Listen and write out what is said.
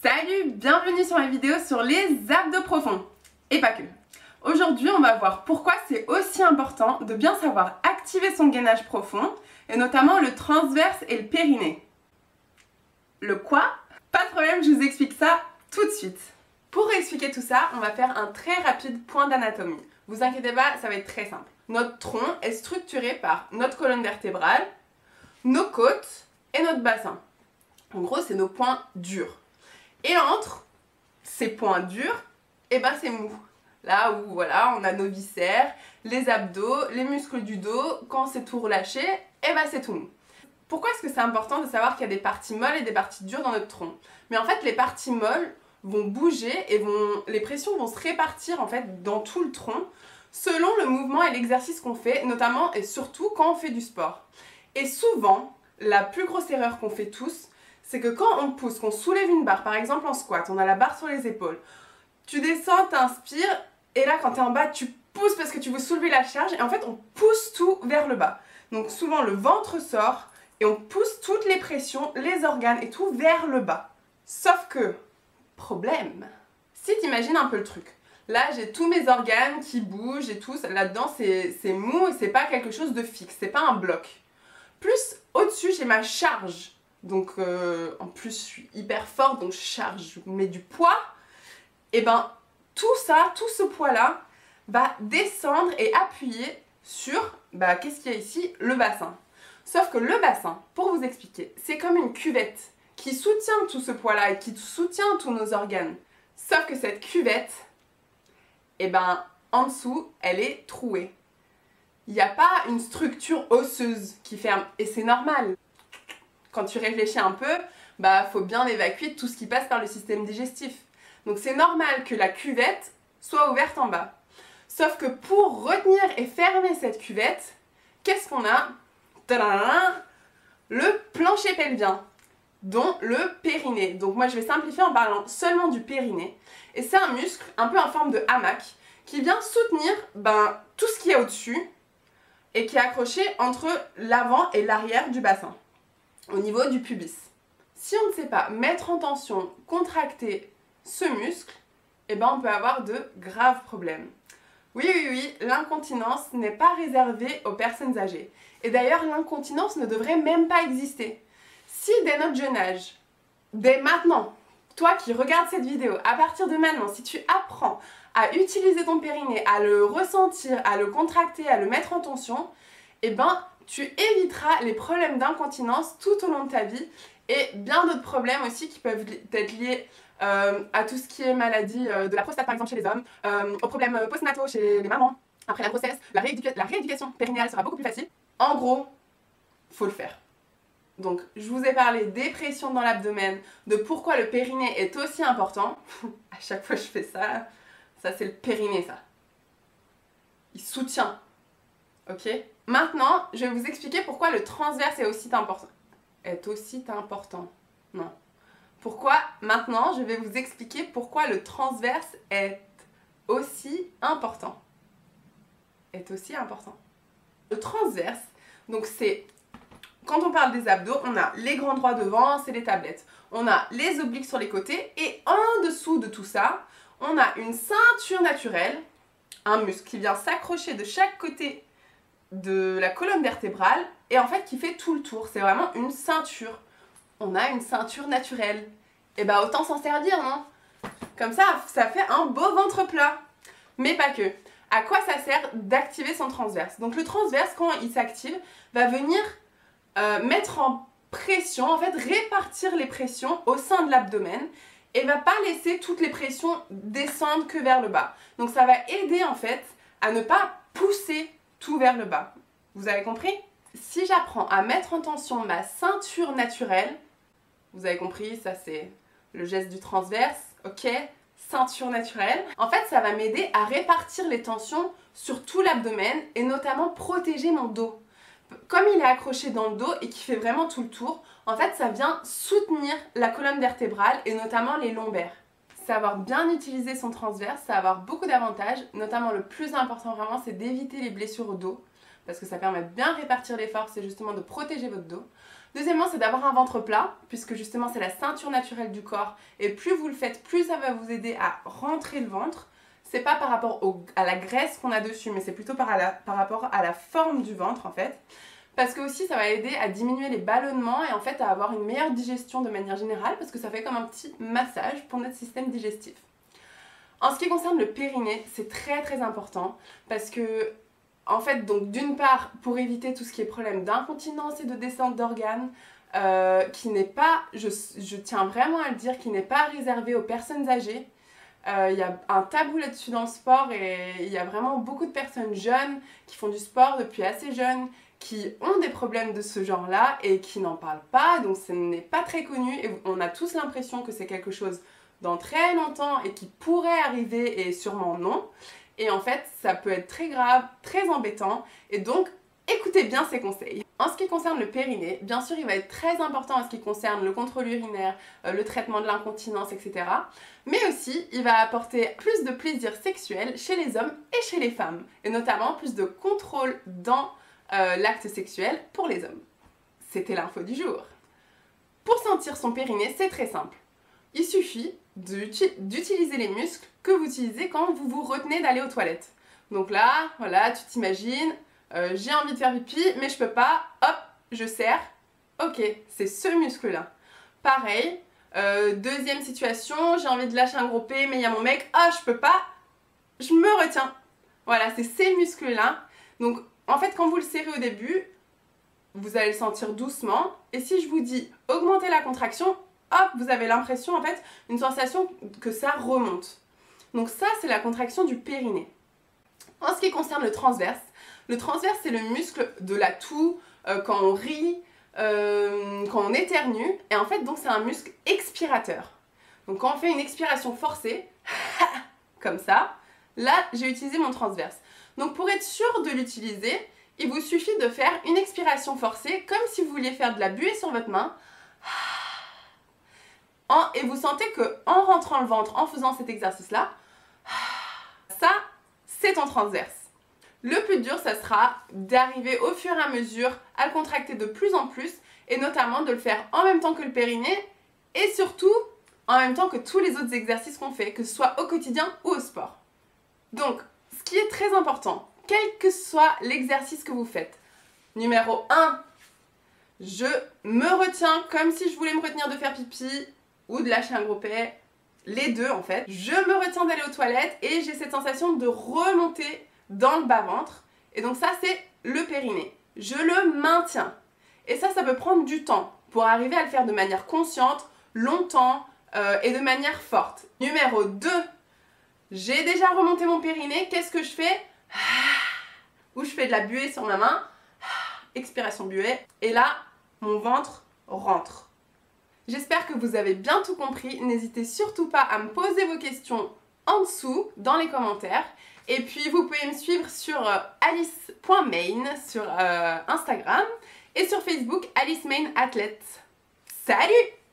Salut, bienvenue sur ma vidéo sur les abdos profonds. Et pas que. Aujourd'hui, on va voir pourquoi c'est aussi important de bien savoir activer son gainage profond, et notamment le transverse et le périnée. Le quoi? Pas de problème, je vous explique ça tout de suite. Pour expliquer tout ça, on va faire un très rapide point d'anatomie. Vous inquiétez pas, ça va être très simple. Notre tronc est structuré par notre colonne vertébrale, nos côtes et notre bassin. En gros, c'est nos points durs. Et entre ces points durs, c'est mou. Là où voilà, on a nos viscères, les abdos, les muscles du dos, quand c'est tout relâché, c'est tout mou. Pourquoi est-ce que c'est important de savoir qu'il y a des parties molles et des parties dures dans notre tronc? Mais en fait, les parties molles vont bouger et les pressions vont se répartir en fait dans tout le tronc selon le mouvement et l'exercice qu'on fait, notamment et surtout quand on fait du sport. Et souvent, la plus grosse erreur qu'on fait tous, c'est que quand on pousse, qu'on soulève une barre, par exemple en squat, on a la barre sur les épaules, tu descends, t'inspires, et là quand tu es en bas, tu pousses parce que tu veux soulever la charge, et en fait on pousse tout vers le bas. Donc souvent le ventre sort, et on pousse toutes les pressions, les organes et tout vers le bas. Sauf que, problème, si tu imagines un peu le truc, là j'ai tous mes organes qui bougent et tout, là-dedans c'est mou et c'est pas quelque chose de fixe, c'est pas un bloc. Plus au-dessus j'ai ma charge. Donc en plus je suis hyper forte, donc je charge, je mets du poids. Et tout ça, tout ce poids là va descendre et appuyer sur, qu'est-ce qu'il y a ici? Le bassin. Sauf que le bassin, pour vous expliquer, c'est comme une cuvette qui soutient tout ce poids là et qui soutient tous nos organes. Sauf que cette cuvette, en dessous, elle est trouée. Il n'y a pas une structure osseuse qui ferme, et c'est normal. Quand tu réfléchis un peu, faut bien évacuer tout ce qui passe par le système digestif. Donc c'est normal que la cuvette soit ouverte en bas. Sauf que pour retenir et fermer cette cuvette, qu'est-ce qu'on a? Tadam! Le plancher pelvien, dont le périnée. Donc moi je vais simplifier en parlant seulement du périnée. Et c'est un muscle un peu en forme de hamac qui vient soutenir tout ce qui est au-dessus et qui est accroché entre l'avant et l'arrière du bassin, au niveau du pubis. Si on ne sait pas mettre en tension, contracter ce muscle, on peut avoir de graves problèmes. Oui, l'incontinence n'est pas réservée aux personnes âgées. Et d'ailleurs, l'incontinence ne devrait même pas exister. Si dès notre jeune âge, dès maintenant, toi qui regardes cette vidéo, à partir de maintenant, si tu apprends à utiliser ton périnée, à le ressentir, à le contracter, à le mettre en tension, tu éviteras les problèmes d'incontinence tout au long de ta vie et bien d'autres problèmes aussi qui peuvent être liés à tout ce qui est maladie de la prostate par exemple chez les hommes, aux problèmes postnataux chez les mamans, après la grossesse, la rééducation périnéale sera beaucoup plus facile. En gros, faut le faire. Donc je vous ai parlé des pressions dans l'abdomen, de pourquoi le périnée est aussi important. À chaque fois que je fais ça, ça c'est le périnée ça. Il soutient. Ok? Maintenant, je vais vous expliquer pourquoi le transverse est aussi important. Non. Pourquoi? Maintenant, je vais vous expliquer pourquoi le transverse est aussi important. Le transverse, donc c'est... Quand on parle des abdos, on a les grands droits devant, c'est les tablettes. On a les obliques sur les côtés et en dessous de tout ça, on a une ceinture naturelle, un muscle qui vient s'accrocher de chaque côté de la colonne vertébrale et en fait qui fait tout le tour. C'est vraiment une ceinture. On a une ceinture naturelle. Et autant s'en servir, non? Comme ça, ça fait un beau ventre plat. Mais pas que. À quoi ça sert d'activer son transverse? Donc le transverse, quand il s'active, va venir mettre en pression, en fait répartir les pressions au sein de l'abdomen et va pas laisser toutes les pressions descendre que vers le bas. Donc ça va aider en fait à ne pas pousser tout vers le bas. Vous avez compris? Si j'apprends à mettre en tension ma ceinture naturelle, vous avez compris, ça c'est le geste du transverse, ok? Ceinture naturelle. En fait, ça va m'aider à répartir les tensions sur tout l'abdomen et notamment protéger mon dos. Comme il est accroché dans le dos et qui fait vraiment tout le tour, en fait, ça vient soutenir la colonne vertébrale et notamment les lombaires. Savoir bien utiliser son transverse, ça va avoir beaucoup d'avantages, notamment le plus important vraiment, c'est d'éviter les blessures au dos, parce que ça permet de bien répartir les forces et justement de protéger votre dos. Deuxièmement, c'est d'avoir un ventre plat, puisque justement c'est la ceinture naturelle du corps, et plus vous le faites, plus ça va vous aider à rentrer le ventre. C'est pas par rapport à la graisse qu'on a dessus, mais c'est plutôt par rapport à la forme du ventre en fait. Parce que aussi ça va aider à diminuer les ballonnements et en fait à avoir une meilleure digestion de manière générale, parce que ça fait comme un petit massage pour notre système digestif. En ce qui concerne le périnée, c'est très important, parce que en fait, donc d'une part, pour éviter tout ce qui est problème d'incontinence et de descente d'organes, qui n'est pas, je tiens vraiment à le dire, qui n'est pas réservé aux personnes âgées. Il y a un tabou là-dessus dans le sport et il y a vraiment beaucoup de personnes jeunes qui font du sport depuis assez jeunes, qui ont des problèmes de ce genre-là et qui n'en parlent pas, donc ce n'est pas très connu et on a tous l'impression que c'est quelque chose dans très longtemps et qui pourrait arriver et sûrement non. Et en fait, ça peut être très grave, très embêtant et donc écoutez bien ces conseils. En ce qui concerne le périnée, bien sûr il va être très important en ce qui concerne le contrôle urinaire, le traitement de l'incontinence, etc. Mais aussi il va apporter plus de plaisir sexuel chez les hommes et chez les femmes. Et notamment plus de contrôle dans l'acte sexuel pour les hommes. C'était l'info du jour. Pour sentir son périnée, c'est très simple. Il suffit d'utiliser les muscles que vous utilisez quand vous vous retenez d'aller aux toilettes. Donc là, voilà, tu t'imagines... j'ai envie de faire pipi, mais je peux pas, hop, je serre, ok, c'est ce muscle-là. Pareil, deuxième situation, j'ai envie de lâcher un gros P, mais il y a mon mec, ah, je peux pas, je me retiens. Voilà, c'est ces muscles-là. Donc, en fait, quand vous le serrez au début, vous allez le sentir doucement, et si je vous dis augmenter la contraction, hop, vous avez l'impression, en fait, une sensation que ça remonte. Donc ça, c'est la contraction du périnée. En ce qui concerne le transverse, c'est le muscle de la toux, quand on rit, quand on éternue. Et en fait, donc c'est un muscle expirateur. Donc quand on fait une expiration forcée, comme ça, là, j'ai utilisé mon transverse. Donc pour être sûr de l'utiliser, il vous suffit de faire une expiration forcée, comme si vous vouliez faire de la buée sur votre main. Et vous sentez qu'en rentrant le ventre, en faisant cet exercice-là, ça, c'est ton transverse. Le plus dur, ça sera d'arriver au fur et à mesure à le contracter de plus en plus et notamment de le faire en même temps que le périnée et surtout en même temps que tous les autres exercices qu'on fait, que ce soit au quotidien ou au sport. Donc, ce qui est très important, quel que soit l'exercice que vous faites, numéro 1, je me retiens comme si je voulais me retenir de faire pipi ou de lâcher un gros P, les deux en fait. Je me retiens d'aller aux toilettes et j'ai cette sensation de remonter dans le bas-ventre, et donc ça c'est le périnée. Je le maintiens. Et ça peut prendre du temps pour arriver à le faire de manière consciente, longtemps et de manière forte. Numéro 2, j'ai déjà remonté mon périnée, qu'est-ce que je fais? Où je fais de la buée sur ma main, expiration buée, et là, mon ventre rentre. J'espère que vous avez bien tout compris, n'hésitez surtout pas à me poser vos questions en dessous, dans les commentaires. Et puis vous pouvez me suivre sur alice.main sur Instagram et sur Facebook Alice Main Athlète. Salut!